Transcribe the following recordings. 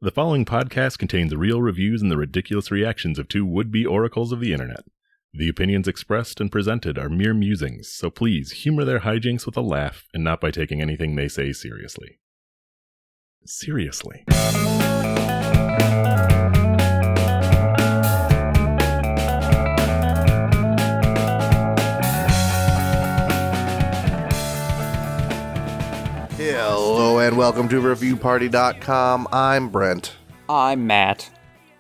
The following podcast contains real reviews and the ridiculous reactions of two would-be oracles of the internet. The opinions expressed and presented are mere musings, so please humor their hijinks with a laugh and not by taking anything they say seriously. Seriously. Hello and welcome to ReviewParty.com. I'm Brent. I'm Matt.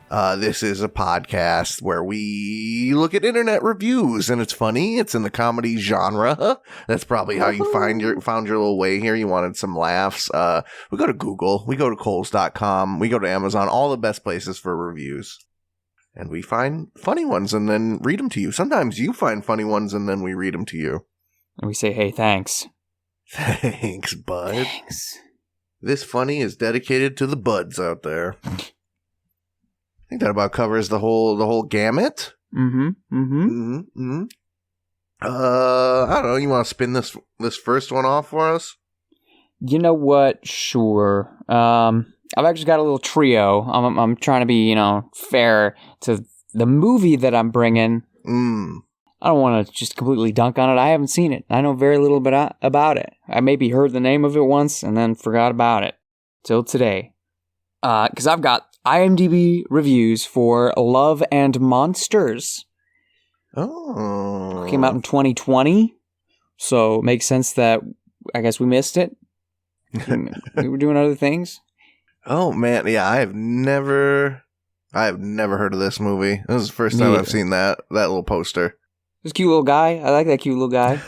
This is a podcast where we look at internet reviews, and it's funny. It's in the comedy genre. That's probably how you found your little way here. You wanted some laughs. We go to Google. We go to Kohl's.com. We go to Amazon. All the best places for reviews. And we find funny ones and then read them to you. Sometimes you find funny ones and then we read them to you. And we say, hey, thanks. Thanks, bud. Thanks. This funny is dedicated to the buds out there. I think that about covers the whole gamut. I don't know. You want to spin this first one off for us? You know what? Sure. I've actually got a little trio. I'm trying to be, fair to the movie that I'm bringing. I don't want to just completely dunk on it. I haven't seen it. I know very little about it. I maybe heard the name of it once and then forgot about it till today. Because I've got IMDb reviews for Love and Monsters. Oh. Came out in 2020, so it makes sense that I guess we missed it. We were doing other things. Oh, man. Yeah, I have never heard of this movie. This is the first time I've seen that little poster. This cute little guy. I like that cute little guy.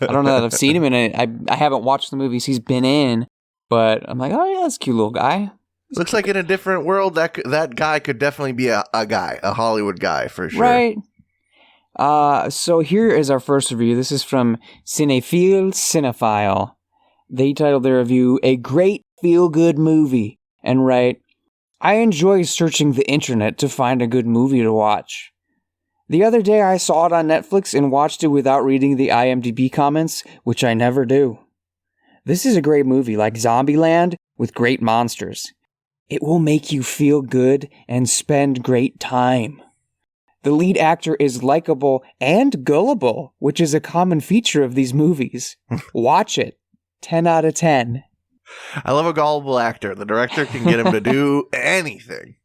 I don't know that I've seen him in it. I haven't watched the movies he's been in, but I'm like, oh yeah, that's a cute little guy. Looks like in a different world, that guy could definitely be a guy, a Hollywood guy for sure. Right. So here is our first review. This is from Cinephile. They titled their review, A Great Feel-Good Movie, and write, I enjoy searching the internet to find a good movie to watch. The other day I saw it on Netflix and watched it without reading the IMDb comments, which I never do. This is a great movie like Zombieland with great monsters. It will make you feel good and spend great time. The lead actor is likable and gullible, which is a common feature of these movies. Watch it. 10 out of 10. I love a gullible actor. The director can get him to do anything.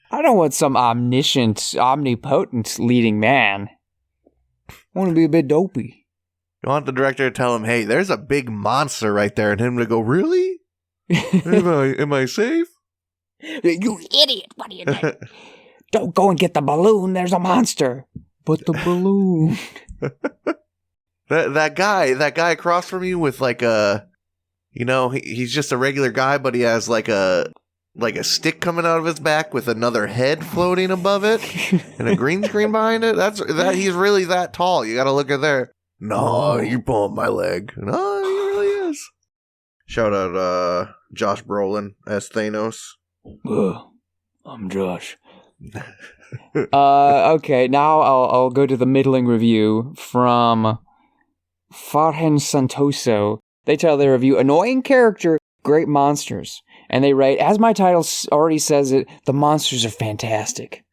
I don't want some omniscient, omnipotent leading man. I want to be a bit dopey. You want the director to tell him, hey, there's a big monster right there, and him to go, really? Am I safe? You idiot. What are you doing? Don't go and get the balloon. There's a monster. But the balloon. that guy across from you with like a, he's just a regular guy, but he has like a stick coming out of his back with another head floating above it and a green screen behind it. He's really that tall. You got to look at there. No, you're pulling my leg. No, he really is. Shout out Josh Brolin as Thanos. I'm Josh. Okay, now I'll go to the middling review from Farhan Santoso. They tell their review, Annoying Character, Great Monsters. And they write, as my title already says it, the monsters are fantastic.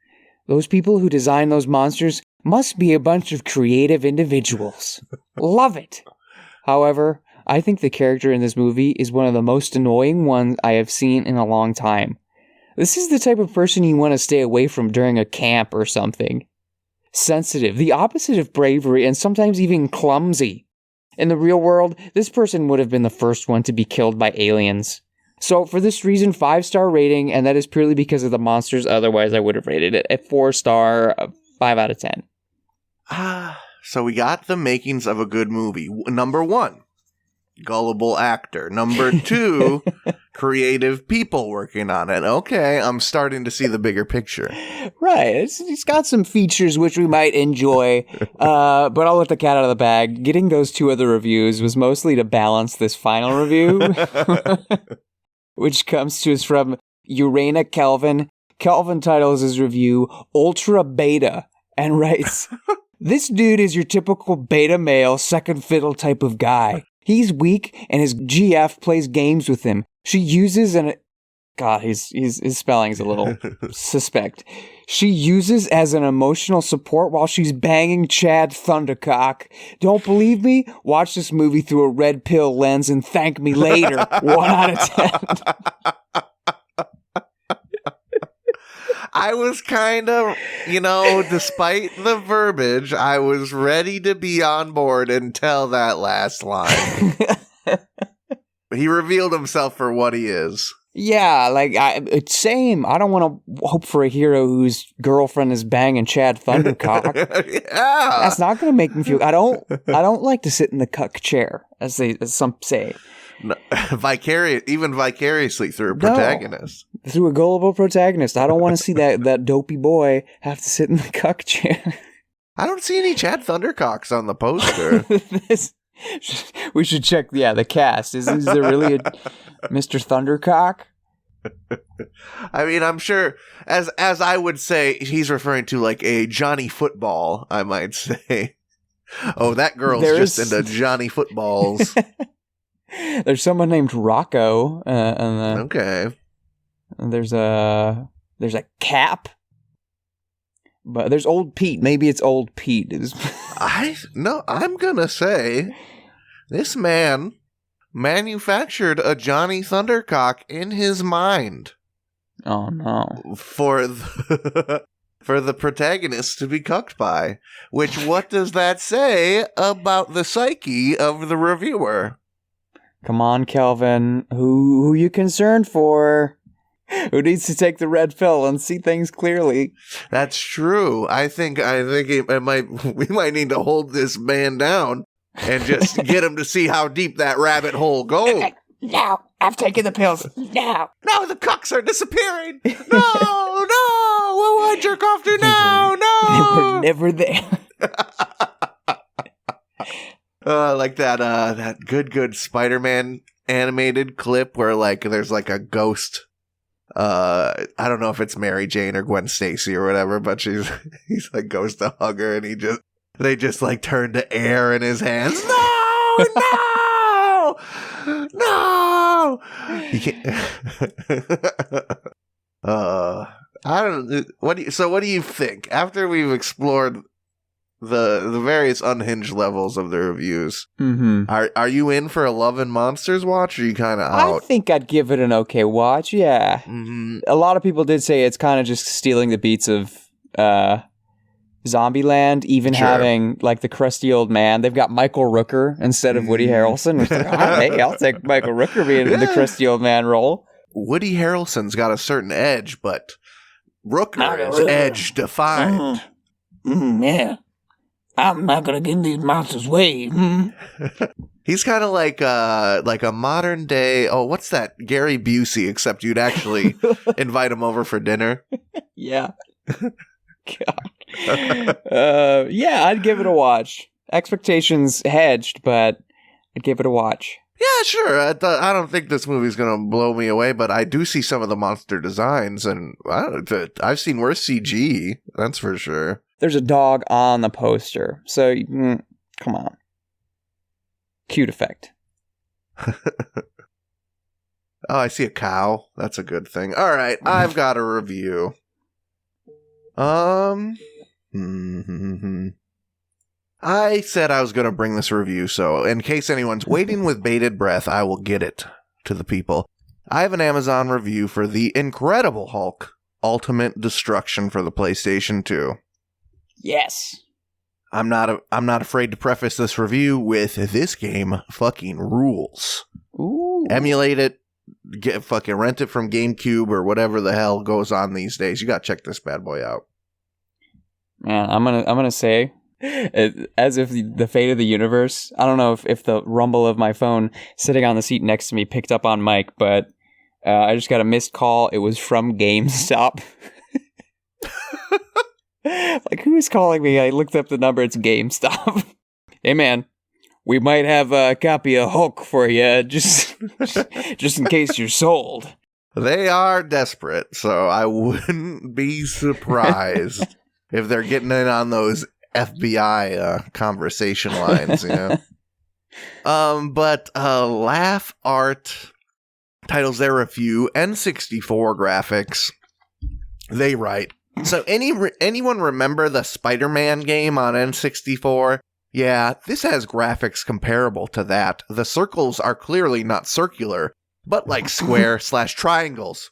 Those people who design those monsters must be a bunch of creative individuals. Love it. However, I think the character in this movie is one of the most annoying ones I have seen in a long time. This is the type of person you want to stay away from during a camp or something. Sensitive, the opposite of bravery, and sometimes even clumsy. In the real world, this person would have been the first one to be killed by aliens. So for this reason, 5-star rating, and that is purely because of the monsters. Otherwise, I would have rated it a 4-star, 5 out of 10. So we got the makings of a good movie. Number 1, gullible actor. Number 2, creative people working on it. Okay, I'm starting to see the bigger picture. Right, it's got some features which we might enjoy, but I'll let the cat out of the bag. Getting those 2 other reviews was mostly to balance this final review. Which comes to us from Urana Kelvin. Kelvin titles his review Ultra Beta and writes, This dude is your typical beta male second fiddle type of guy. He's weak and his GF plays games with him. She uses God, his spelling's a little suspect. She uses as an emotional support while she's banging Chad Thundercock. Don't believe me? Watch this movie through a red pill lens and thank me later. 1 out of 10. I was kind of, despite the verbiage, I was ready to be on board until that last line. He revealed himself for what he is. Yeah, it's same. I don't want to hope for a hero whose girlfriend is banging Chad Thundercock. Yeah, that's not going to make me feel. I don't like to sit in the cuck chair, as some say. No, vicariously through a protagonist. No, through a gullible protagonist. I don't want to see that dopey boy have to sit in the cuck chair. I don't see any Chad Thundercocks on the poster. We should check, the cast. Is there really a Mr. Thundercock? I mean, I'm sure, as I would say, he's referring to like a Johnny Football, I might say. Oh, that girl's just into Johnny Footballs. There's someone named Rocco. Okay. There's a Cap. But there's Old Pete. Maybe it's Old Pete. I'm gonna say this man manufactured a Johnny Thundercock in his mind. Oh no! For the protagonist to be cucked by. Which, what does that say about the psyche of the reviewer? Come on, Kelvin. Who you concerned for? Who needs to take the red pill and see things clearly? That's true. I think we might need to hold this man down and just get him to see how deep that rabbit hole goes. No, I've taken the pills. No, the cucks are disappearing. No, what would I jerk off to now? No, they were never there. Like that good Spider-Man animated clip where there's a ghost. I don't know if it's Mary Jane or Gwen Stacy or whatever, but he's goes to hug her and they just turn to air in his hands. No! You can't. I don't. What do you think after we've explored the various unhinged levels of the reviews? Mm-hmm. Are you in for a Love and Monsters watch, or are you kind of out? I think I'd give it an okay watch. Yeah, mm-hmm. A lot of people did say it's kind of just stealing the beats of Zombieland, even Sure. having the crusty old man. They've got Michael Rooker instead of Woody Harrelson. Which hey, I'll take Michael Rooker being in the crusty old man role. Woody Harrelson's got a certain edge, but Rooker is edge defined. Yeah. I'm not gonna get in these monsters' way. He's kind of like a modern day. Oh, what's that? Gary Busey, except you'd actually invite him over for dinner. Yeah. God. Yeah, I'd give it a watch. Expectations hedged, but I'd give it a watch. Yeah, sure. I don't think this movie's gonna blow me away, but I do see some of the monster designs, and I've seen worse CG. That's for sure. There's a dog on the poster, so come on. Cute effect. Oh, I see a cow. That's a good thing. All right, I've got a review. I said I was going to bring this review, so in case anyone's waiting with bated breath, I will get it to the people. I have an Amazon review for The Incredible Hulk Ultimate Destruction for the PlayStation 2. Yes. I'm not afraid to preface this review with this game fucking rules. Ooh. Emulate it, fucking rent it from GameCube or whatever the hell goes on these days. You got to check this bad boy out. Man, I'm gonna say, as if the fate of the universe. I don't know if the rumble of my phone sitting on the seat next to me picked up on Mike, but I just got a missed call. It was from GameStop. Who's calling me? I looked up the number. It's GameStop. Hey, man, we might have a copy of Hulk for you, just in case you're sold. They are desperate, so I wouldn't be surprised if they're getting in on those FBI conversation lines, you know. But laugh art titles their review, N64 graphics. They write, so anyone remember the Spider-Man game on N64? Yeah, this has graphics comparable to that. The circles are clearly not circular, but like square/triangles.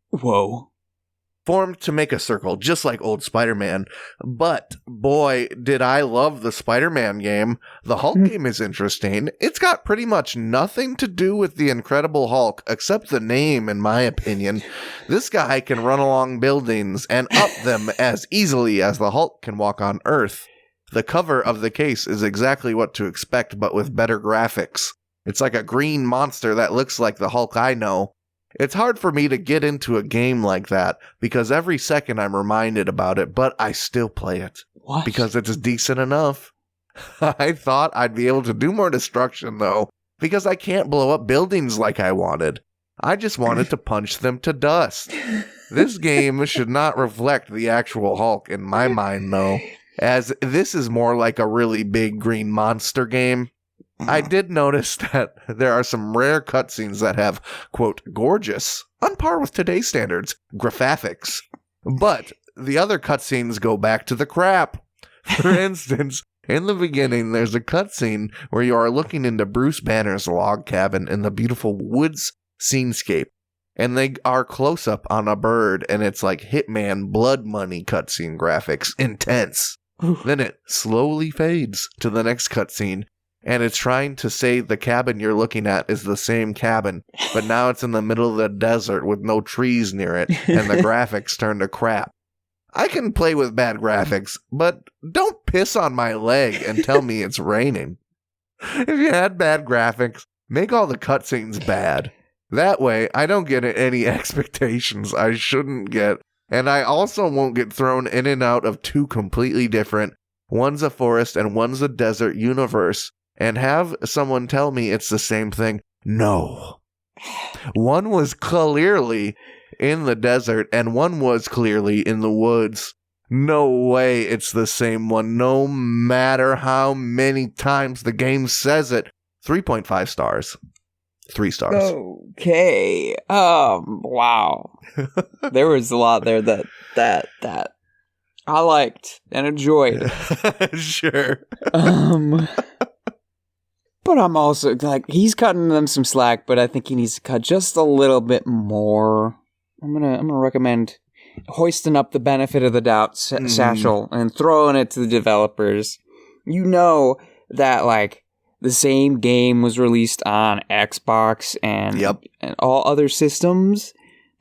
Whoa. Formed to make a circle, just like old Spider-Man. But, boy, did I love the Spider-Man game. The Hulk game is interesting. It's got pretty much nothing to do with the Incredible Hulk, except the name, in my opinion. This guy can run along buildings and up them as easily as the Hulk can walk on Earth. The cover of the case is exactly what to expect, but with better graphics. It's like a green monster that looks like the Hulk I know. It's hard for me to get into a game like that, because every second I'm reminded about it, but I still play it. What? Because it's decent enough. I thought I'd be able to do more destruction, though, because I can't blow up buildings like I wanted. I just wanted to punch them to dust. This game should not reflect the actual Hulk in my mind, though, as this is more like a really big green monster game. I did notice that there are some rare cutscenes that have, quote, gorgeous, on par with today's standards, graphics. But the other cutscenes go back to the crap. For instance, in the beginning, there's a cutscene where you are looking into Bruce Banner's log cabin in the beautiful woods scenescape. And they are close up on a bird, and it's like Hitman Blood Money cutscene graphics. Intense. Then it slowly fades to the next cutscene. And it's trying to say the cabin you're looking at is the same cabin, but now it's in the middle of the desert with no trees near it, and the graphics turn to crap. I can play with bad graphics, but don't piss on my leg and tell me it's raining. If you had bad graphics, make all the cutscenes bad. That way, I don't get any expectations I shouldn't get, and I also won't get thrown in and out of two completely different, one's a forest and one's a desert universe, and have someone tell me it's the same thing. No. One was clearly in the desert, and one was clearly in the woods. No way it's the same one, no matter how many times the game says it. 3.5 stars. 3 stars. Okay. Wow. There was a lot there that I liked and enjoyed. Sure. But I'm also, like, he's cutting them some slack, but I think he needs to cut just a little bit more. I'm gonna recommend hoisting up the benefit of the doubt satchel and throwing it to the developers. You know that, like, the same game was released on Xbox and all other systems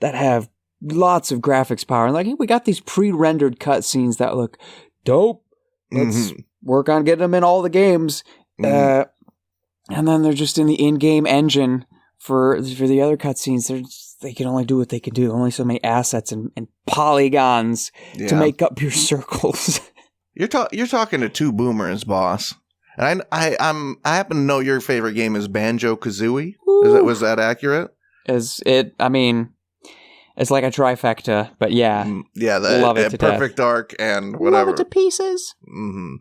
that have lots of graphics power. And, like, hey, we got these pre-rendered cutscenes that look dope. Let's work on getting them in all the games. And then they're just in the in-game engine for the other cutscenes. They can only do what they can do. Only so many assets and polygons to make up your circles. You're talking to two boomers, boss. And I happen to know your favorite game is Banjo-Kazooie. Was that accurate? It's like a trifecta, but yeah. Love it to Perfect death. Dark and whatever. Love it to pieces. Mm-hmm.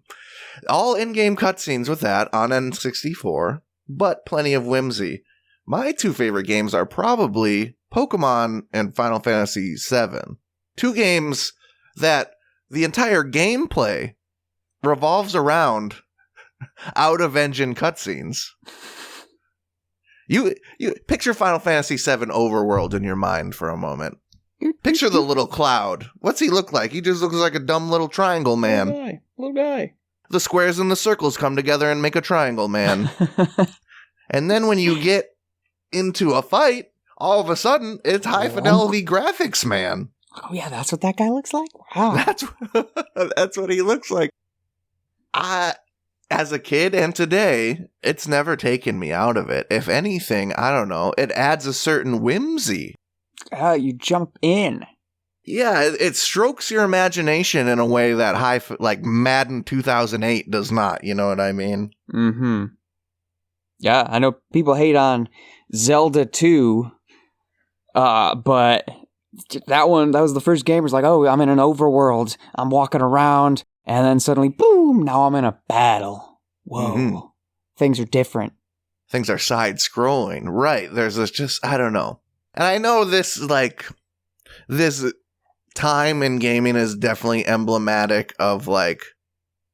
All in-game cutscenes with that on N64, but plenty of whimsy. My two favorite games are probably Pokemon and Final Fantasy VII. Two games that the entire gameplay revolves around out-of-engine cutscenes. You picture Final Fantasy VII overworld in your mind for a moment. Picture the little Cloud. What's he look like? He just looks like a dumb little triangle man. Little guy. The squares and the circles come together and make a triangle man. And then when you get into a fight, all of a sudden, it's high-fidelity graphics, man. Oh, yeah, that's what that guy looks like? Wow. That's what he looks like. As a kid and today, it's never taken me out of it. If anything, I don't know, it adds a certain whimsy. You jump in. Yeah, it strokes your imagination in a way that like Madden 2008 does not, you know what I mean? Mm-hmm. Yeah, I know people hate on Zelda 2, but that was the first game. It was like, oh, I'm in an overworld, I'm walking around, and then suddenly, boom, now I'm in a battle. Whoa. Mm-hmm. Things are different. things are side-scrolling. Right. There's this I don't know. And I know this time in gaming is definitely emblematic of, like,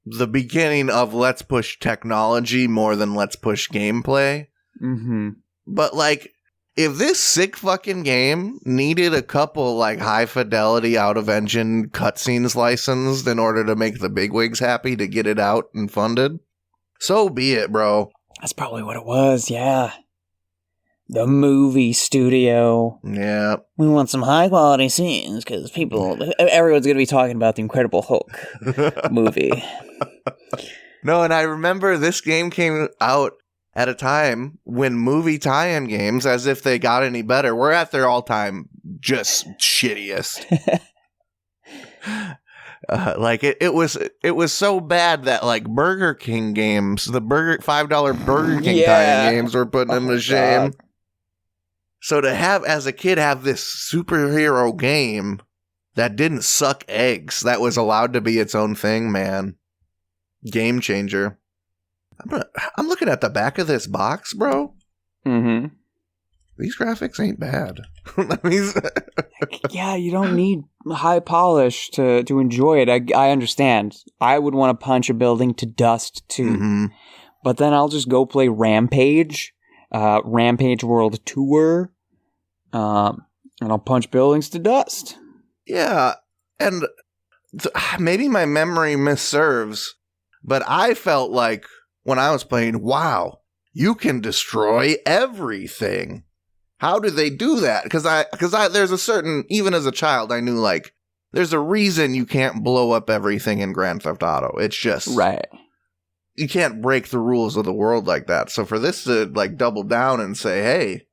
the beginning of let's push technology more than let's push gameplay. Mm-hmm. But, like, if this sick fucking game needed a couple, like, high-fidelity, out-of-engine cutscenes licensed in order to make the bigwigs happy to get it out and funded, so be it, bro. That's probably what it was, yeah. The movie studio. Yeah. We want some high-quality scenes, because everyone's going to be talking about the Incredible Hulk movie. No, and I remember this game came out at a time when movie tie-in games, as if they got any better, were at their all-time just shittiest. Like it was so bad that, like, Burger King games, the $5 Burger King tie-in games were putting them to shame. God. So to have, as a kid, have this superhero game that didn't suck eggs, that was allowed to be its own thing, man. Game changer. I'm looking at the back of this box, bro. Mm-hmm. These graphics ain't bad. Yeah, you don't need high polish to enjoy it. I understand. I would want to punch a building to dust, too. Mm-hmm. But then I'll just go play Rampage. Rampage World Tour, and I'll punch buildings to dust. Yeah, and maybe my memory misserves, but I felt like when I was playing, wow, you can destroy everything. How do they do that? Because there's a certain, even as a child, I knew, like, there's a reason you can't blow up everything in Grand Theft Auto. It's just right. You can't break the rules of the world like that. So for this to, like, double down and say, hey,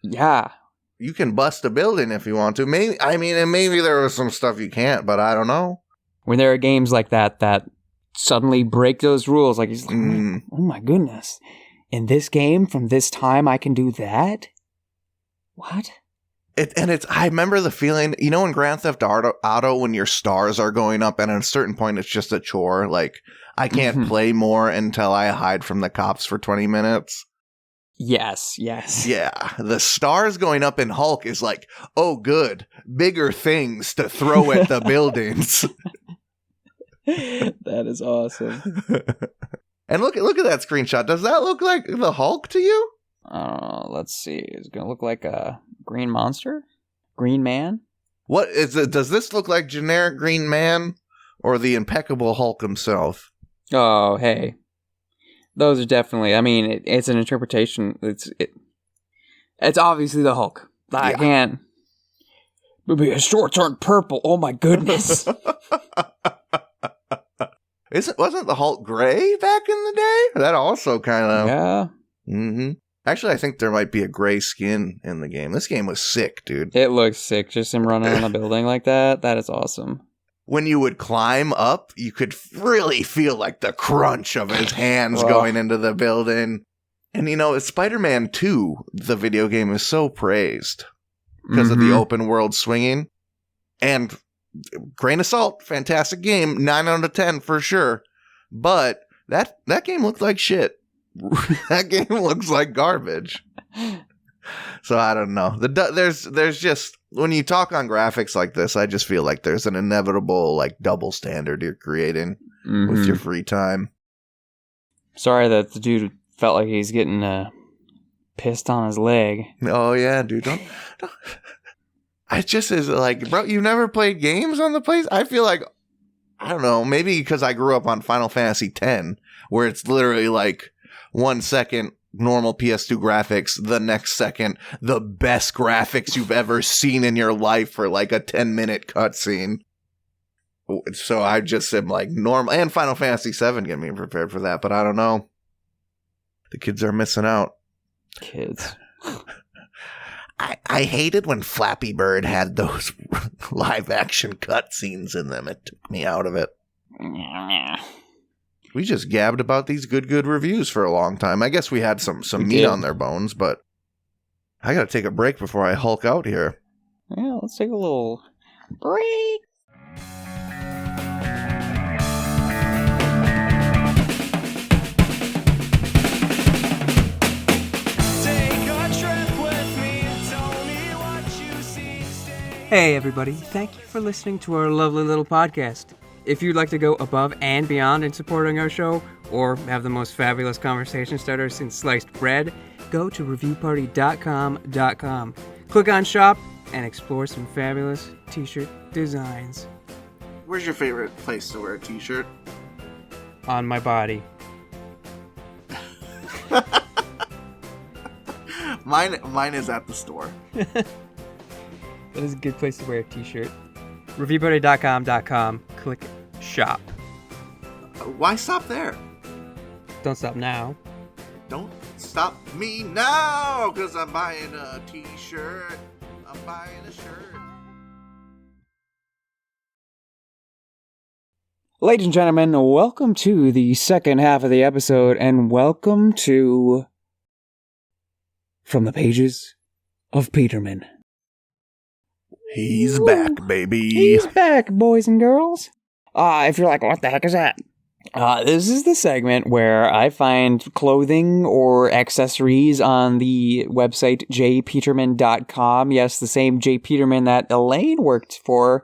yeah, you can bust a building if you want to. Maybe there was some stuff you can't, but I don't know. When there are games like that suddenly break those rules, like, he's like, oh my goodness, in this game from this time I can do that? What? I remember the feeling, you know, in Grand Theft Auto, when your stars are going up and at a certain point it's just a chore, like, I can't play more until I hide from the cops for 20 minutes. Yes. Yeah, the stars going up in Hulk is like, oh, good, bigger things to throw at the buildings. That is awesome. And look at that screenshot. Does that look like the Hulk to you? Let's see. It's gonna look like a green monster, Green Man. What is it? Does this look like generic Green Man or the impeccable Hulk himself? Oh, hey. Those are definitely, I mean, it's an interpretation. It's obviously the Hulk. I can't. Maybe his shorts aren't purple. Oh my goodness. Wasn't the Hulk gray back in the day? That also kind of. Yeah. Mm-hmm. Actually, I think there might be a gray skin in the game. This game was sick, dude. It looks sick. Just him running on a building like that. That is awesome. When you would climb up, you could really feel like the crunch of his hands going into the building. And, you know, Spider-Man 2, the video game, is so praised because of the open world swinging. And grain of salt, fantastic game, 9 out of 10 for sure. But that game looked like shit. That game looks like garbage. So I don't know. There's just, when you talk on graphics like this, I just feel like there's an inevitable, like, double standard you're creating with your free time. Sorry that the dude felt like he's getting pissed on his leg. Oh yeah, dude. Don't. I just is like, bro, you never played games on the place? I feel like, I don't know, maybe because I grew up on Final Fantasy X, where it's literally like 1 second normal PS2 graphics, the next second the best graphics you've ever seen in your life for like a 10-minute cutscene. So I just am like normal, and Final Fantasy VII get me prepared for that, but I don't know. The kids are missing out. Kids. I hated when Flappy Bird had those live action cutscenes in them. It took me out of it. We just gabbed about these good reviews for a long time. I guess we had some meat on their bones, but I gotta take a break before I Hulk out here. Yeah, let's take a little break. Hey everybody, thank you for listening to our lovely little podcast. If you'd like to go above and beyond in supporting our show, or have the most fabulous conversation starter since sliced bread, go to reviewparty.com. Click on shop and explore some fabulous t-shirt designs. Where's your favorite place to wear a t-shirt? On my body. Mine is at the store. That is a good place to wear a t-shirt. Reviewparty.com. Click shop. Why stop there? Don't stop now. Don't stop me now, because I'm buying a t-shirt. I'm buying a shirt. Ladies and gentlemen, welcome to the second half of the episode, and welcome to From the Pages of Peterman. He's back, baby. He's back, boys and girls. If you're like, what the heck is that? This is the segment where I find clothing or accessories on the website jpeterman.com. Yes, the same J. Peterman that Elaine worked for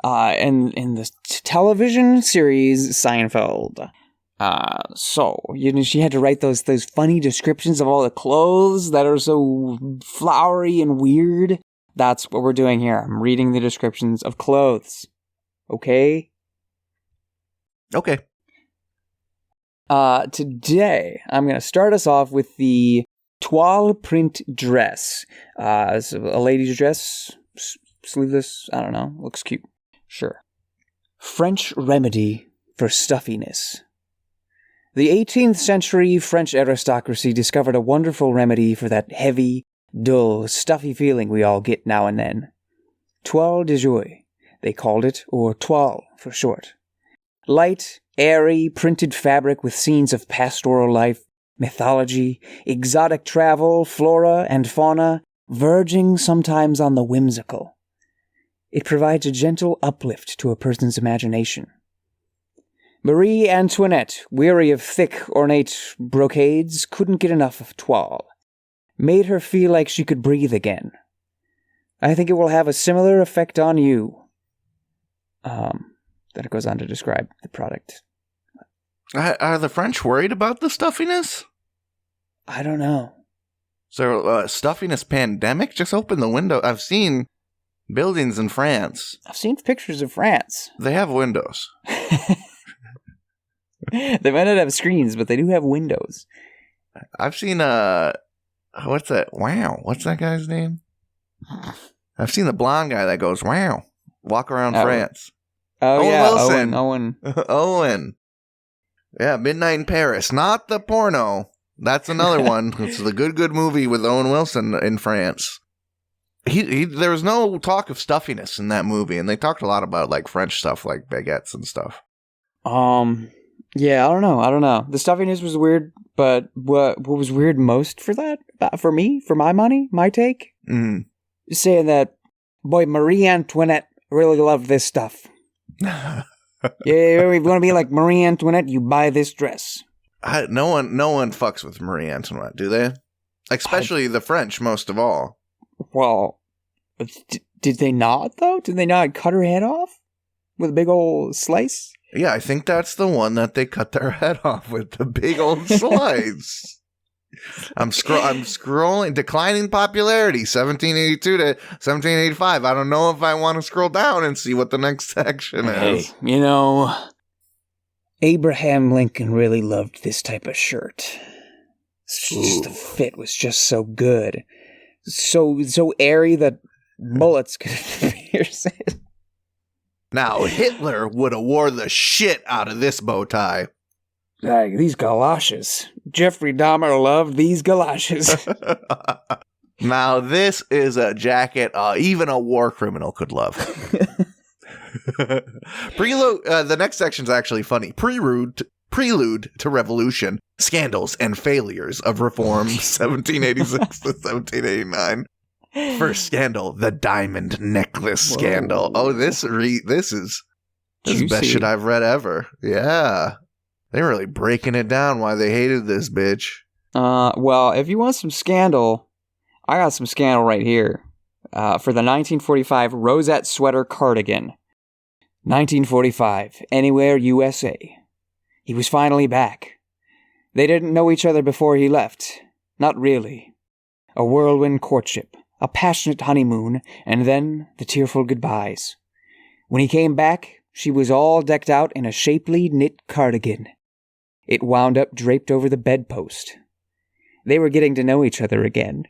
in the television series Seinfeld. So she had to write those funny descriptions of all the clothes that are so flowery and weird. That's what we're doing here. I'm reading the descriptions of clothes. Okay? Okay. Today, I'm going to start us off with the toile print dress. It's a lady's dress, sleeveless, I don't know, looks cute. Sure. French remedy for stuffiness. The 18th century French aristocracy discovered a wonderful remedy for that heavy, dull, stuffy feeling we all get now and then. Toile de joie, they called it, or toile for short. Light, airy, printed fabric with scenes of pastoral life, mythology, exotic travel, flora and fauna, verging sometimes on the whimsical. It provides a gentle uplift to a person's imagination. Marie Antoinette, weary of thick, ornate brocades, couldn't get enough of toile. Made her feel like she could breathe again. I think it will have a similar effect on you. Then it goes on to describe the product. Are the French worried about the stuffiness? I don't know. Is there a stuffiness pandemic? Just open the window. I've seen buildings in France. I've seen pictures of France. They have windows. They might not have screens, but they do have windows. I've seen, what's that? Wow. What's that guy's name? I've seen the blonde guy that goes, wow. Walk around France. Oh, Owen yeah. Wilson. Owen. Owen. Yeah, Midnight in Paris. Not the porno. That's another one. It's the good movie with Owen Wilson in France. There was no talk of stuffiness in that movie, and they talked a lot about like French stuff, like baguettes and stuff. Yeah, I don't know. The stuffiness was weird, but what was weird most for that, for me, for my money, my take, saying that, boy, Marie Antoinette really loved this stuff. Yeah, if you want to be like Marie Antoinette, you buy this dress. No one fucks with Marie Antoinette, do they? Especially the French, most of all. Well, did they not, though? Did they not cut her head off with a big old slice? Yeah, I think that's the one that they cut their head off with, the big old slice. I'm scrolling, declining popularity, 1782 to 1785. I don't know if I want to scroll down and see what the next section is. Hey, Abraham Lincoln really loved this type of shirt. The fit was just so good. So airy that bullets could pierce it. Now, Hitler would have wore the shit out of this bow tie. Like, these galoshes. Jeffrey Dahmer loved these galoshes. Now, this is a jacket even a war criminal could love. The next section's actually funny. Prelude to Revolution, Scandals and Failures of Reform, 1786 to 1789. First scandal, the diamond necklace scandal. Oh, this is the best shit I've read ever. Yeah. They're really breaking it down why they hated this bitch. Well, if you want some scandal, I got some scandal right here. for the 1945 Rosette Sweater Cardigan. 1945, Anywhere, USA. He was finally back. They didn't know each other before he left. Not really. A whirlwind courtship, a passionate honeymoon, and then the tearful goodbyes. When he came back, she was all decked out in a shapely knit cardigan. It wound up draped over the bedpost. They were getting to know each other again.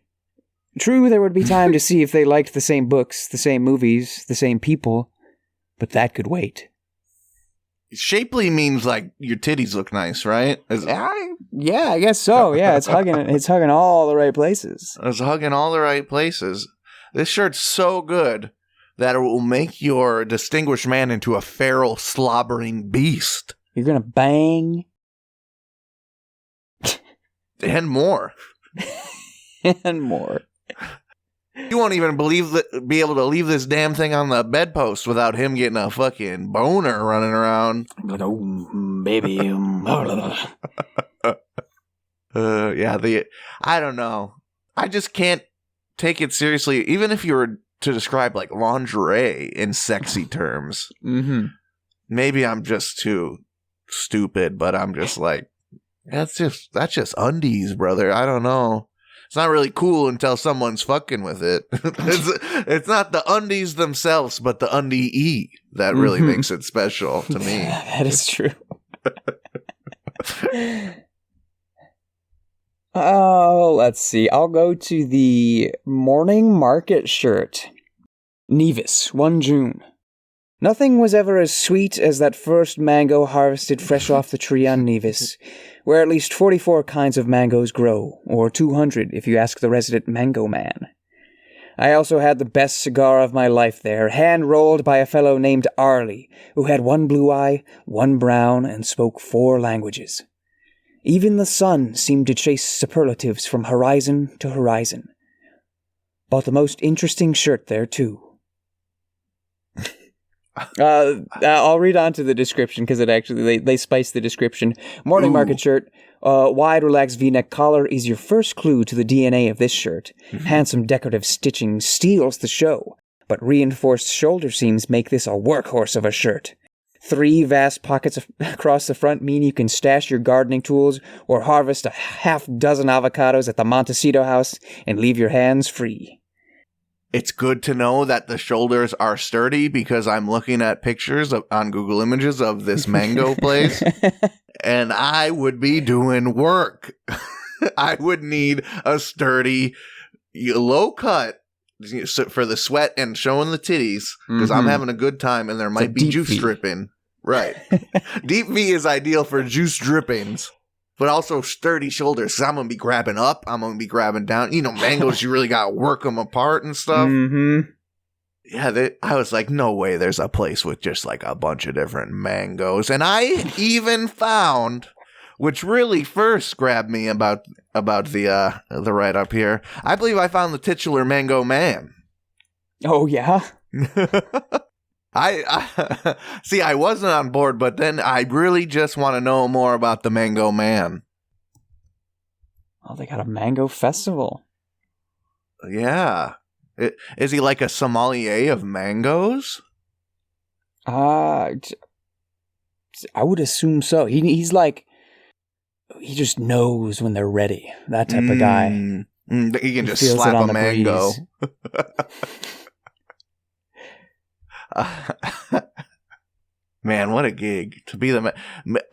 True, there would be time to see if they liked the same books, the same movies, the same people, but that could wait. Shapely means like your titties look nice, right? Yeah, I guess so. Yeah, it's hugging all the right places. It's hugging all the right places. This shirt's so good that it will make your distinguished man into a feral, slobbering beast. You're gonna bang. And more. And more. You won't even be able to leave this damn thing on the bedpost without him getting a fucking boner running around. Like, oh, baby. I don't know. I just can't take it seriously. Even if you were to describe like lingerie in sexy terms. Mm-hmm. Maybe I'm just too stupid, but I'm just like, that's just undies, brother. I don't know. It's not really cool until someone's fucking with it. It's not the undies themselves, but the undie that really makes it special to me. That is true. Oh, let's see. I'll go to the morning market shirt. Nevis, 1 June. Nothing was ever as sweet as that first mango harvested fresh off the tree on Nevis, where at least 44 kinds of mangoes grow, or 200 if you ask the resident mango man. I also had the best cigar of my life there, hand-rolled by a fellow named Arlie, who had 1 blue eye, 1 brown, and spoke 4 languages. Even the sun seemed to chase superlatives from horizon to horizon. Bought the most interesting shirt there, too. I'll read on to the description because it actually they spice the description. Morning market shirt, wide relaxed V-neck collar is your first clue to the DNA of this shirt. Handsome decorative stitching steals the show, but reinforced shoulder seams make this a workhorse of a shirt. 3 vast pockets across the front mean you can stash your gardening tools or harvest a half dozen avocados at the Montecito house and leave your hands free. It's good to know that the shoulders are sturdy because I'm looking at pictures on Google Images of this mango place, and I would be doing work. I would need a sturdy, low cut for the sweat and showing the titties because I'm having a good time and there might be juice dripping. Right. Deep V is ideal for juice drippings. But also sturdy shoulders, because I'm going to be grabbing up, I'm going to be grabbing down. You know, mangoes, you really got to work them apart and stuff. Mm-hmm. Yeah, I was like, no way there's a place with just like a bunch of different mangoes. And I even found, which really first grabbed me about the write-up here, I believe I found the titular Mango Man. Oh, yeah? I see, I wasn't on board, but then I really just want to know more about the Mango Man. Oh, they got a mango festival. Yeah. Is he like a sommelier of mangoes? I would assume so. He's like, he just knows when they're ready. That type of guy. He can just slap a mango. Man, what a gig to be the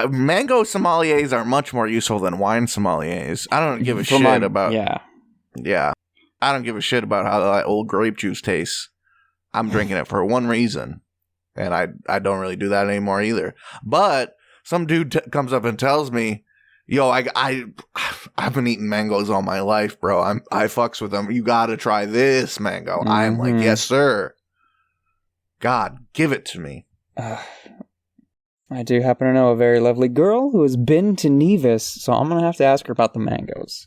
mango sommeliers are much more useful than wine sommeliers. I don't give a shit about. Yeah. I don't give a shit about how that old grape juice tastes. I'm drinking it for one reason, and I don't really do that anymore either. But some dude comes up and tells me, "Yo, I've been eating mangoes all my life, bro. I fucks with them. You got to try this mango." Mm-hmm. I'm like, "Yes, sir." God, give it to me. I do happen to know a very lovely girl who has been to Nevis, so I'm going to have to ask her about the mangoes.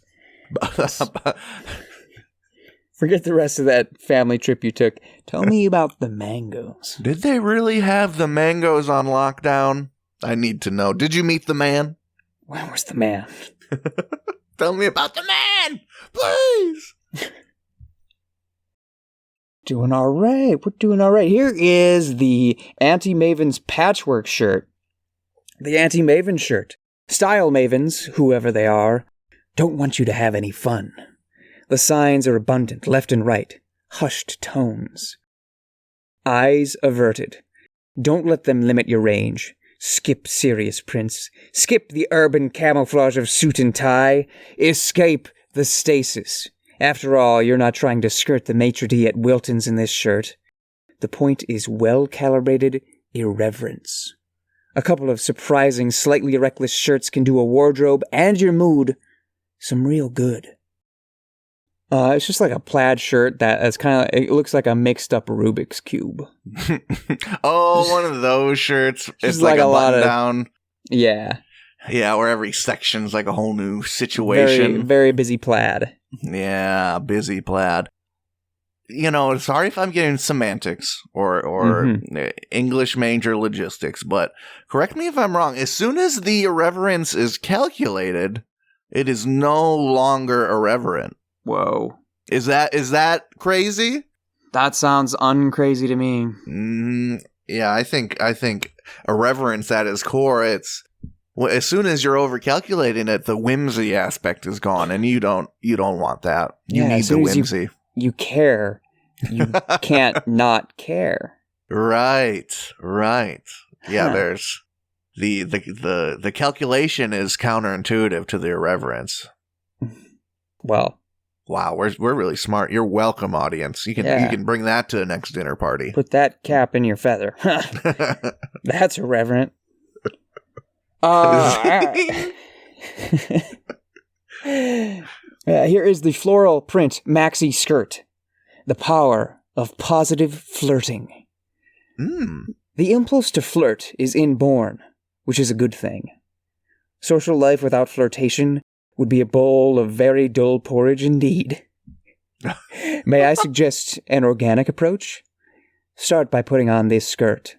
Forget the rest of that family trip you took. Tell me about the mangoes. Did they really have the mangoes on lockdown? I need to know. Did you meet the man? Where was the man? Tell me about the man, please. Doing all right. We're doing all right. Here is the Anti-Mavens patchwork shirt. The Anti-Maven shirt. Style Mavens, whoever they are, don't want you to have any fun. The signs are abundant, left and right. Hushed tones. Eyes averted. Don't let them limit your range. Skip serious prints. Skip the urban camouflage of suit and tie. Escape the stasis. After all, you're not trying to skirt the maitre d' at Wilton's in this shirt. The point is well-calibrated irreverence. A couple of surprising, slightly reckless shirts can do a wardrobe and your mood some real good. It's just like a plaid shirt that's kind of, it looks like a mixed up Rubik's Cube. Oh, one of those shirts. It's like a a lot button of- down. Yeah. Yeah, where every section's like a whole new situation. Very, very busy plaid. Yeah, busy plaid. You know, sorry if I'm getting semantics or English major logistics, but correct me if I'm wrong. As soon as the irreverence is calculated, it is no longer irreverent. Whoa. Is that crazy? That sounds uncrazy to me. Yeah, I think irreverence at its core, it's as soon as you're overcalculating it, the whimsy aspect is gone, and you don't want that. You need the whimsy. You care. You can't not care. Right. Yeah, Huh. there's the calculation is counterintuitive to the irreverence. Well, Wow, we're really smart. You're welcome, audience. You can bring that to the next dinner party. put that cap in your feather. That's irreverent. Here is the floral print maxi skirt. The power of positive flirting. The impulse to flirt is inborn, which is a good thing. Social life without flirtation would be a bowl of very dull porridge indeed. May I suggest an organic approach? Start by putting on this skirt.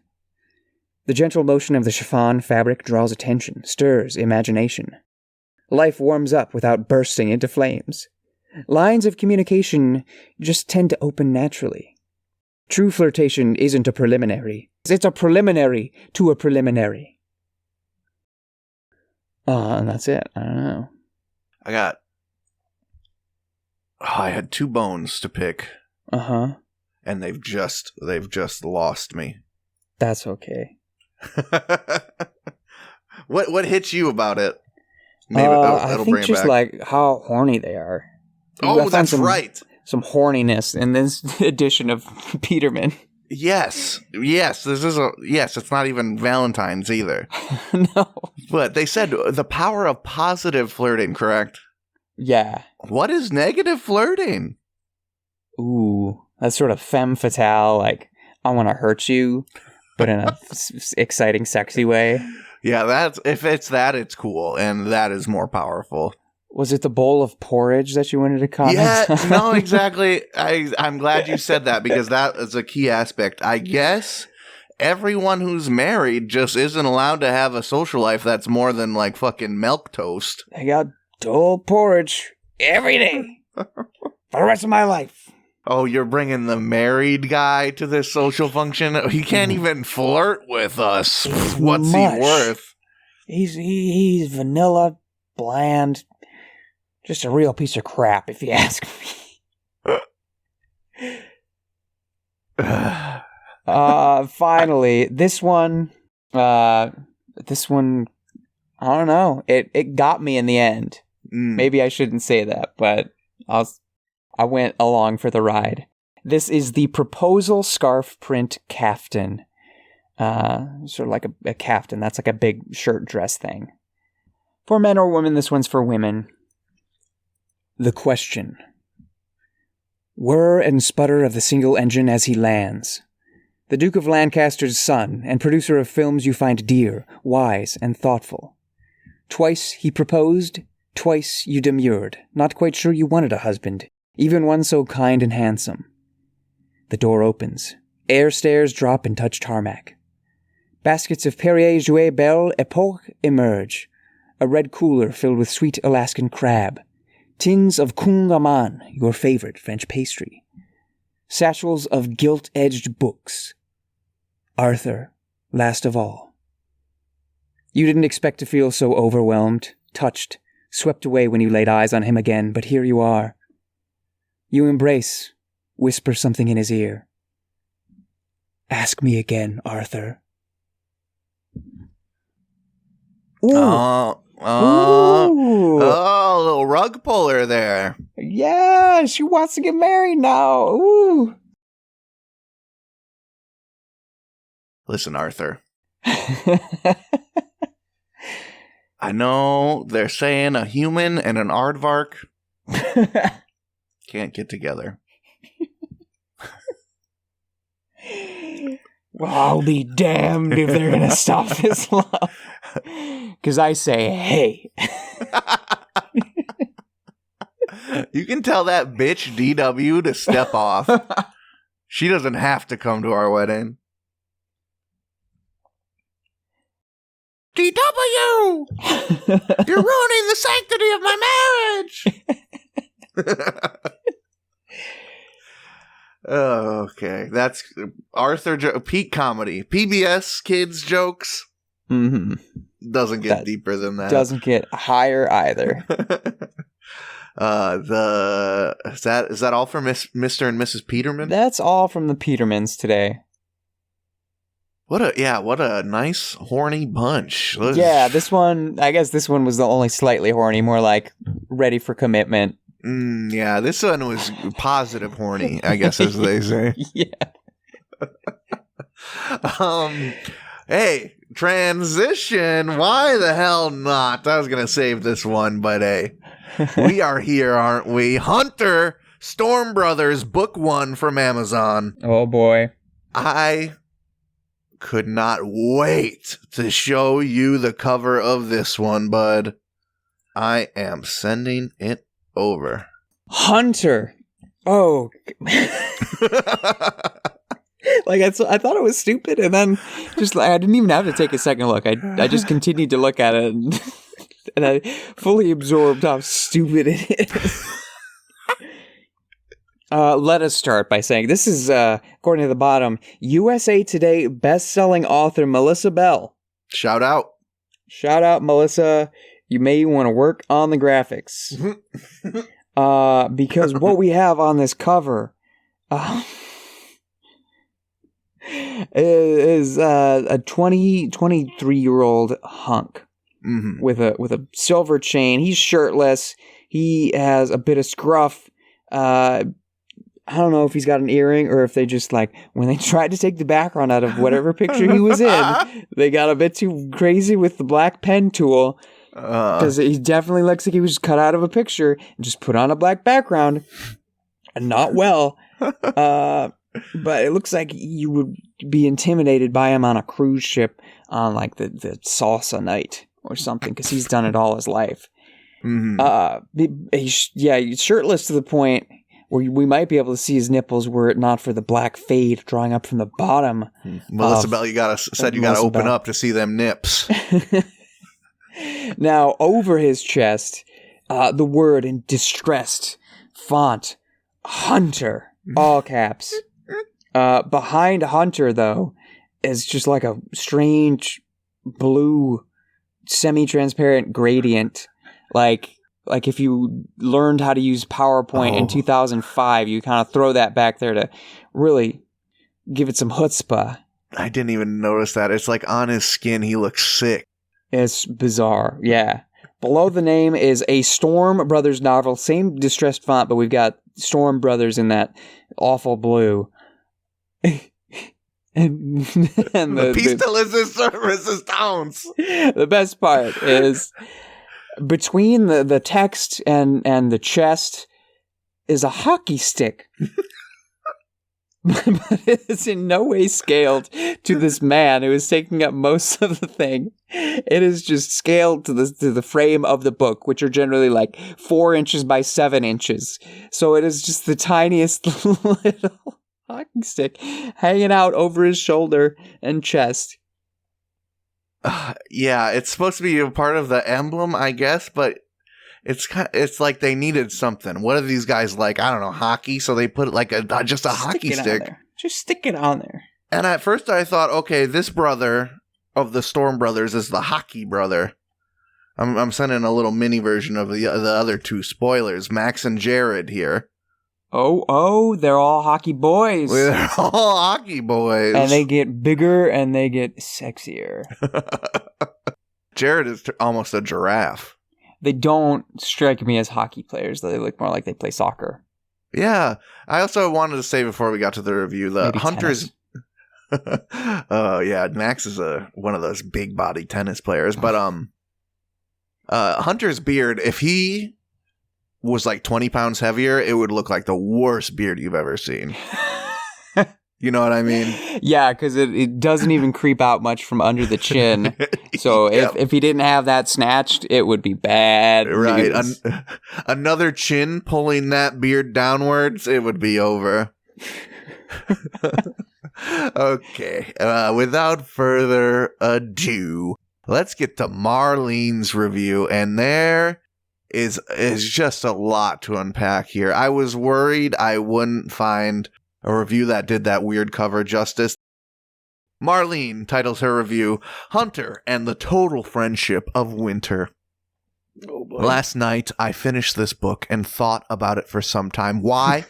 The gentle motion of the chiffon fabric draws attention, stirs imagination. Life warms up without bursting into flames. Lines of communication just tend to open naturally. True flirtation isn't a preliminary. It's a preliminary to a preliminary. And that's it. I don't know. I had 2 bones to pick. Uh-huh. And they've just lost me. That's okay. What hits you about it? Maybe I think just like how horny they are. Oh, that's right. Some horniness in this edition of Peterman. Yes. It's not even Valentine's either. No. But they said the power of positive flirting, correct? Yeah. What is negative flirting? Ooh, that's sort of femme fatale, like, I want to hurt you, but in a exciting, sexy way. Yeah, if it's that, it's cool, and that is more powerful. Was it the bowl of porridge that you wanted to comment? Yeah, no, exactly. I'm glad you said that, because that is a key aspect. I guess everyone who's married just isn't allowed to have a social life that's more than, like, fucking milk toast. I got dull porridge every day for the rest of my life. Oh, you're bringing the married guy to this social function? He can't even flirt with us. What's he worth? He's vanilla, bland, just a real piece of crap, if you ask me. Finally, this one, I don't know. It got me in the end. Maybe I shouldn't say that, but I went along for the ride. This is the proposal scarf print caftan. Sort of like a caftan. That's like a big shirt dress thing. For men or women, this one's for women. The question. Whir and sputter of the single engine as he lands. The Duke of Lancaster's son, and producer of films you find dear, wise, and thoughtful. Twice he proposed, twice you demurred, not quite sure you wanted a husband, even one so kind and handsome. The door opens. Air stairs drop and touch tarmac. Baskets of Perrier Jouet Belle Epoque emerge. A red cooler filled with sweet Alaskan crab. Tins of Kung Aman, your favorite French pastry. satchels of gilt-edged books. Arthur, last of all. You didn't expect to feel so overwhelmed, touched, swept away when you laid eyes on him again, but here you are. You embrace, whisper something in his ear. Ask me again, Arthur. Ooh. Oh, Ooh. a little rug puller there. Yeah, she wants to get married now. Ooh. Listen, Arthur. I know they're saying a human and an aardvark can't get together. Well, I'll be damned if they're gonna stop this love. Because I say, hey. You can tell that bitch DW to step off. She doesn't have to come to our wedding. DW! You're ruining the sanctity of my marriage! Okay, that's Arthur peak comedy. PBS kids jokes. Mm-hmm. Doesn't get deeper than that. Doesn't get higher either. Is that all for Mr. and Mrs. Peterman? That's all from the Petermans today. What a nice horny bunch. Yeah, I guess this one was the only slightly horny, more like ready for commitment. Yeah, this one was positive horny, I guess, as they say. Yeah. Hey, transition. Why the hell not? I was gonna save this one, but hey, we are here, aren't we? Hunter, Storm Brothers, Book 1 from Amazon. Oh boy. I could not wait to show you the cover of this one, bud. I am sending it over. Hunter. Oh. Like, I thought it was stupid, and then just I didn't even have to take a second look. I just continued to look at it, and I fully absorbed how stupid it is. Let us start by saying this is, according to the bottom, USA Today best-selling author Melissa Bell. Shout out. Shout out, Melissa. You may want to work on the graphics. Because what we have on this cover is a 23-year-old hunk with a silver chain. He's shirtless. He has a bit of scruff. I don't know if he's got an earring or if they just, like, when they tried to take the background out of whatever picture he was in, they got a bit too crazy with the black pen tool. Because he definitely looks like he was cut out of a picture and just put on a black background. And not well. But it looks like you would be intimidated by him on a cruise ship on, like, the salsa night or something, because he's done it all his life. He's shirtless to the point where we might be able to see his nipples were it not for the black fade drawing up from the bottom. Melissa Bell, you gotta open up to see them nips. Now, over his chest, the word in distressed font, Hunter, all caps. Behind Hunter, though, is just like a strange blue, semi-transparent gradient. Like if you learned how to use PowerPoint in 2005, you kind of throw that back there to really give it some chutzpah. I didn't even notice that. It's like on his skin, he looks sick. It's bizarre, yeah. Below the name is a Storm Brothers novel. Same distressed font, but we've got Storm Brothers in that awful blue. and the piece de resistance. The best part is between the text and the chest is a hockey stick. But it's in no way scaled to this man who is taking up most of the thing. It is just scaled to the frame of the book, which are generally like 4 inches by 7 inches. So it is just the tiniest little hockey stick hanging out over his shoulder and chest. Yeah, it's supposed to be a part of the emblem, I guess, but it's like they needed something. What are these guys like? I don't know, hockey. So they put like just a hockey stick. Just stick it on there. And at first I thought, okay, this brother of the Storm Brothers is the hockey brother. I'm sending a little mini version of the other two spoilers, Max and Jared here. Oh, they're all hockey boys. They're all hockey boys. And they get bigger and they get sexier. Jared is almost a giraffe. They don't strike me as hockey players. They look more like they play soccer. Yeah. I also wanted to say before we got to the review, the Maybe Hunter's... yeah, Max is one of those big body tennis players. But Hunter's beard, if he was like 20 pounds heavier, it would look like the worst beard you've ever seen. You know what I mean? Yeah, because it doesn't even creep out much from under the chin. So if he didn't have that snatched, it would be bad. Right. Another chin pulling that beard downwards, it would be over. Okay. Without further ado, let's get to Marlene's review. And there is just a lot to unpack here. I was worried I wouldn't find a review that did that weird cover justice. Marlene titles her review, Hunter and the Total Friendship of Winter. Oh boy. Last night, I finished this book and thought about it for some time. Why?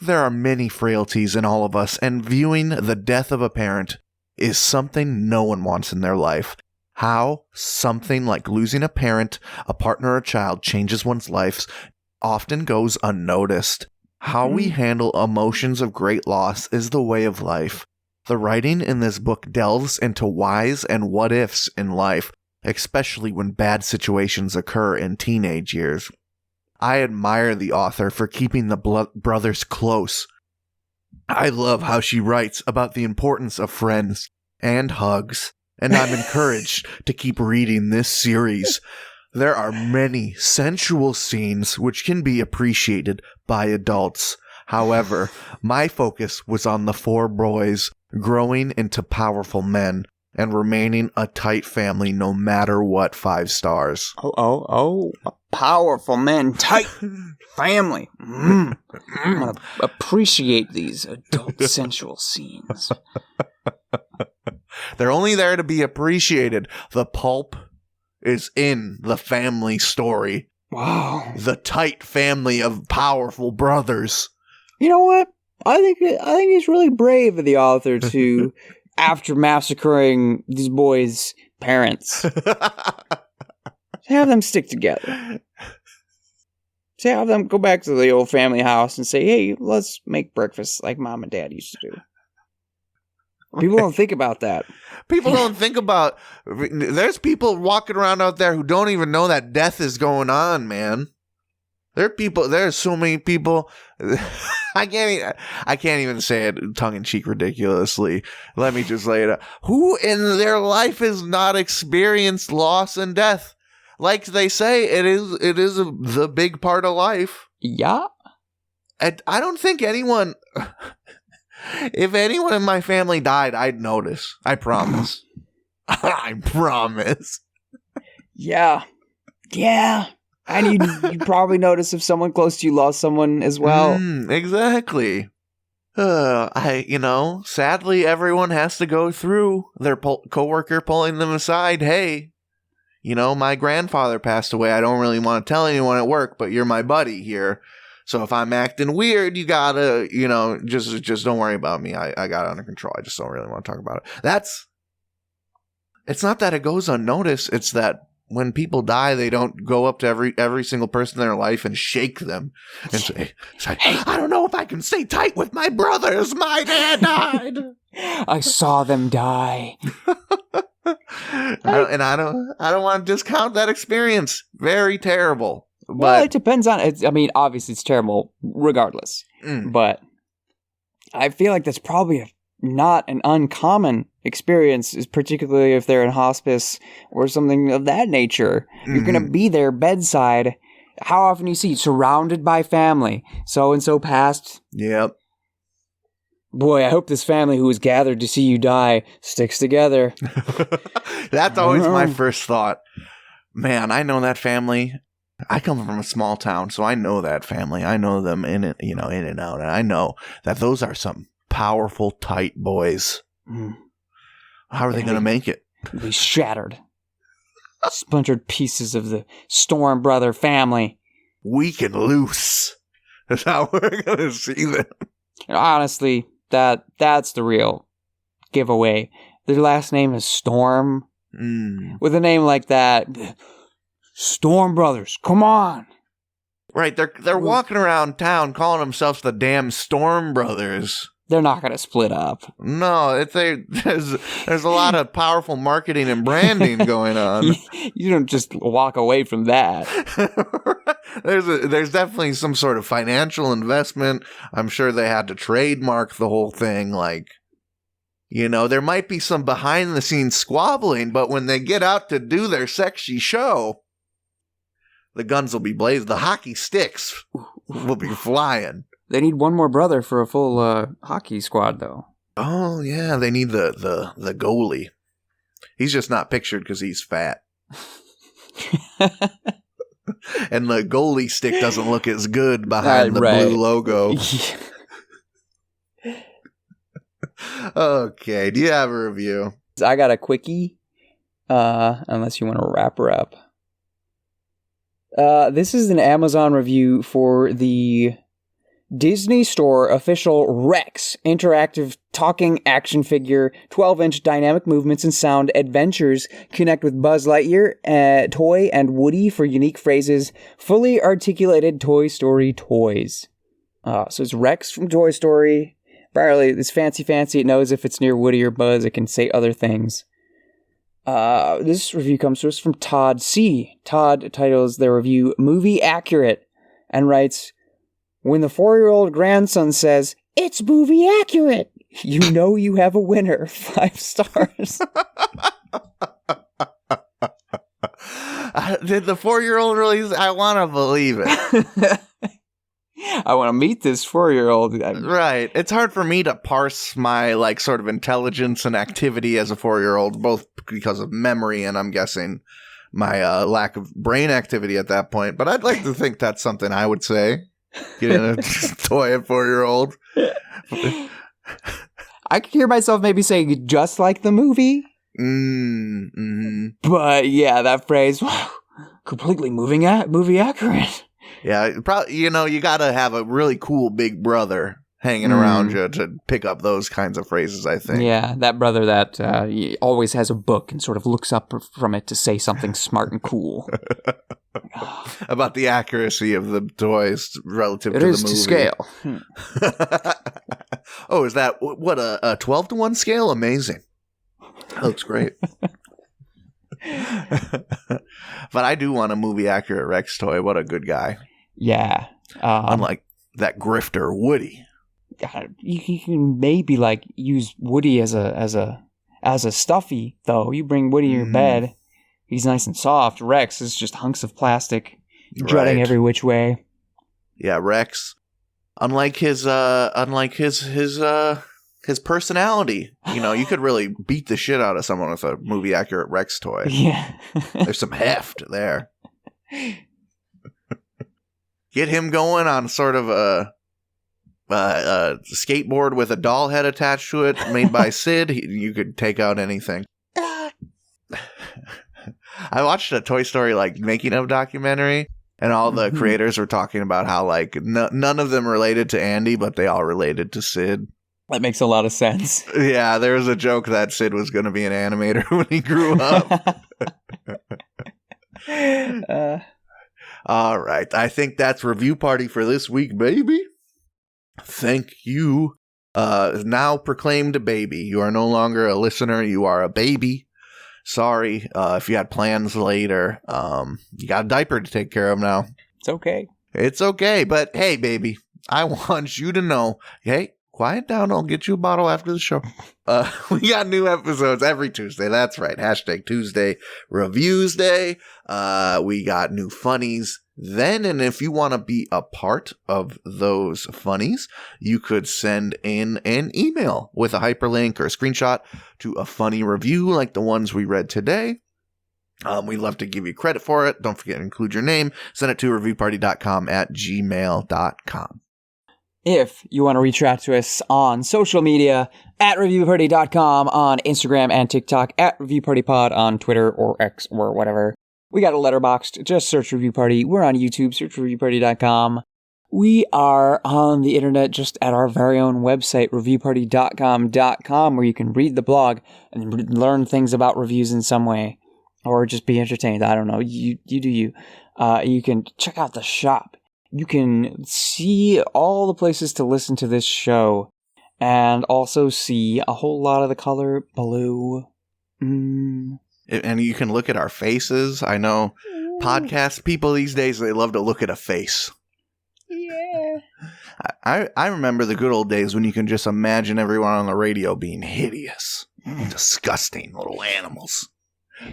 There are many frailties in all of us, and viewing the death of a parent is something no one wants in their life. How something like losing a parent, a partner, or a child changes one's life often goes unnoticed. How we handle emotions of great loss is the way of life. The writing in this book delves into whys and what-ifs in life, especially when bad situations occur in teenage years. I admire the author for keeping the brothers close. I love how she writes about the importance of friends and hugs, and I'm encouraged to keep reading this series. There are many sensual scenes which can be appreciated by adults. However, my focus was on the four boys growing into powerful men and remaining a tight family no matter what. 5 stars. Oh, a powerful men, tight family. I'm going to appreciate these adult sensual scenes. They're only there to be appreciated. The pulp is in the family story. Wow. The tight family of powerful brothers. You know what? I think it's really brave of the author to, after massacring these boys' parents, to have them stick together. To have them go back to the old family house and say, hey, let's make breakfast like mom and dad used to do. People don't think about that. People don't think about... There's people walking around out there who don't even know that death is going on, man. There's so many people... I can't even say it tongue-in-cheek ridiculously. Let me just lay it out. Who in their life has not experienced loss and death? Like they say, it is the big part of life. Yeah. I don't think anyone... If anyone in my family died, I'd notice. I promise. I promise. Yeah. And you'd probably notice if someone close to you lost someone as well. Exactly. Sadly, everyone has to go through their coworker pulling them aside. Hey, my grandfather passed away. I don't really want to tell anyone at work, but you're my buddy here. So if I'm acting weird, you gotta, just don't worry about me. I got it under control. I just don't really want to talk about it. It's not that it goes unnoticed. It's that when people die, they don't go up to every single person in their life and shake them and say, I don't know if I can stay tight with my brothers. My dad died. I saw them die. I don't want to discount that experience. Very terrible. Well, it depends on it. I mean, obviously it's terrible regardless. But I feel like that's probably not an uncommon experience, particularly if they're in hospice or something of that nature. You're going to be there bedside. How often you see surrounded by family. So-and-so passed. Yep. Boy, I hope this family who was gathered to see you die sticks together. That's always my first thought. Man, I know that family. I come from a small town, so I know that family. I know them in and out, and I know that those are some powerful, tight boys. Mm. How are they going to make it? Be shattered. Splintered pieces of the Storm Brother family. Weak and loose. That's how we're going to see them. And honestly, that's the real giveaway. Their last name is Storm. With a name like that, Storm Brothers, come on. Right, they're walking around town calling themselves the damn Storm Brothers. They're not going to split up. No, there's a lot of powerful marketing and branding going on. You don't just walk away from that. There's definitely some sort of financial investment. I'm sure they had to trademark the whole thing. Like, there might be some behind the scenes squabbling, but when they get out to do their sexy show, the guns will be blazing. The hockey sticks will be flying. They need one more brother for a full hockey squad, though. Oh, yeah. They need the goalie. He's just not pictured because he's fat. And the goalie stick doesn't look as good behind the blue logo. Okay. Do you have a review? I got a quickie, unless you want to wrap her up. This is an Amazon review for the Disney Store official Rex interactive talking action figure, 12-inch dynamic movements and sound adventures. Connect with Buzz Lightyear, Toy, and Woody for unique phrases. Fully articulated Toy Story toys. So it's Rex from Toy Story. Apparently, it's fancy. It knows if it's near Woody or Buzz, it can say other things. This review comes to us from Todd C. Todd titles their review Movie Accurate and writes, when the 4-year-old grandson says, it's movie accurate, you know you have a winner. 5 stars. Did the 4-year-old really? I want to believe it. I want to meet this 4-year-old. Right. It's hard for me to parse my sort of intelligence and activity as a 4-year-old, both because of memory and I'm guessing my lack of brain activity at that point. But I'd like to think that's something I would say. Getting a toy at 4-year-old. I could hear myself maybe saying just like the movie. Mm-hmm. But yeah, that phrase, wow, completely movie accurate. Yeah, probably. You got to have a really cool big brother hanging around you to pick up those kinds of phrases, I think. Yeah, that brother that always has a book and sort of looks up from it to say something smart and cool. About the accuracy of the toys relative to the movie. It is to scale. Oh, is that what a 12-to-1 scale? Amazing. That looks great. But I do want a movie accurate Rex toy. What a good guy. Yeah. Unlike that grifter Woody. You can maybe use Woody as a stuffy though. You bring Woody in your bed, he's nice and soft. Rex is just hunks of plastic, jutting every which way. Yeah, Rex. Unlike his personality, you could really beat the shit out of someone with a movie accurate Rex toy. Yeah, there's some heft there. Get him going on sort of a skateboard with a doll head attached to it, made by Sid. You could take out anything. I watched a Toy Story making of documentary, and all the creators were talking about how none of them related to Andy, but they all related to Sid. That makes a lot of sense. Yeah, there was a joke that Sid was going to be an animator when he grew up. All right. I think that's review party for this week, baby. Thank you. Now proclaimed a baby. You are no longer a listener. You are a baby. Sorry if you had plans later. You got a diaper to take care of now. It's okay. It's okay. But hey, baby, I want you to know, hey, quiet down. I'll get you a bottle after the show. We got new episodes every Tuesday. That's right. # Tuesday Reviews Day. We got new funnies then. And if you want to be a part of those funnies, you could send in an email with a hyperlink or a screenshot to a funny review like the ones we read today. We'd love to give you credit for it. Don't forget to include your name. Send it to reviewparty.com@gmail.com. If you want to reach out to us on social media, at reviewparty.com on Instagram and TikTok, at reviewpartypod on Twitter or X or whatever. We got a Letterboxd. Just search Review Party. We're on YouTube. Search reviewparty.com. We are on the internet just at our very own website, reviewparty.com, where you can read the blog and learn things about reviews in some way. Or just be entertained. I don't know. You do you. You can check out the shop. You can see all the places to listen to this show. And also see a whole lot of the color blue. And you can look at our faces. I know podcast people these days, they love to look at a face. Yeah. I remember the good old days when you can just imagine everyone on the radio being hideous. Disgusting little animals.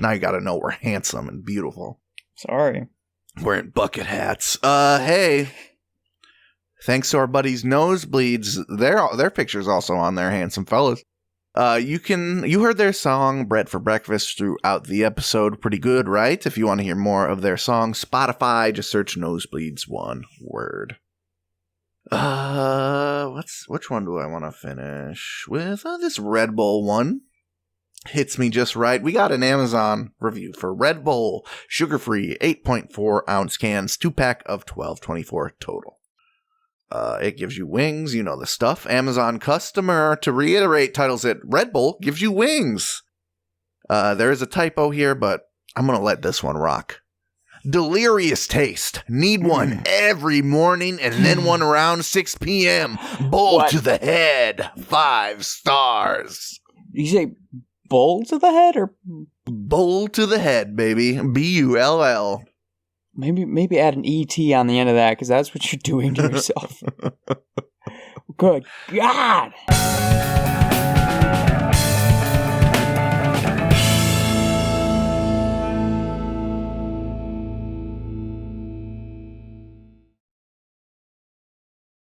Now you gotta know we're handsome and beautiful. Sorry. Wearing bucket hats. Hey. Thanks to our buddies Nosebleeds. Their picture's also on there, handsome fellas. You heard their song Bread for Breakfast throughout the episode. Pretty good, right? If you want to hear more of their song, Spotify, just search Nosebleeds, one word. Which one do I want to finish with? This Red Bull one hits me just right. We got an Amazon review for Red Bull, sugar-free, 8.4 ounce cans, 2-pack of 12.24 total. It gives you wings, you know the stuff. Amazon customer, to reiterate, titles it Red Bull gives you wings. There is a typo here, but I'm going to let this one rock. Delirious taste. Need one every morning and then one around 6 p.m. Bull to the head. 5 stars. You say bull to the head or? Bull to the head, baby. B-U-L-L. Maybe add an E-T on the end of that, because that's what you're doing to yourself. Good God.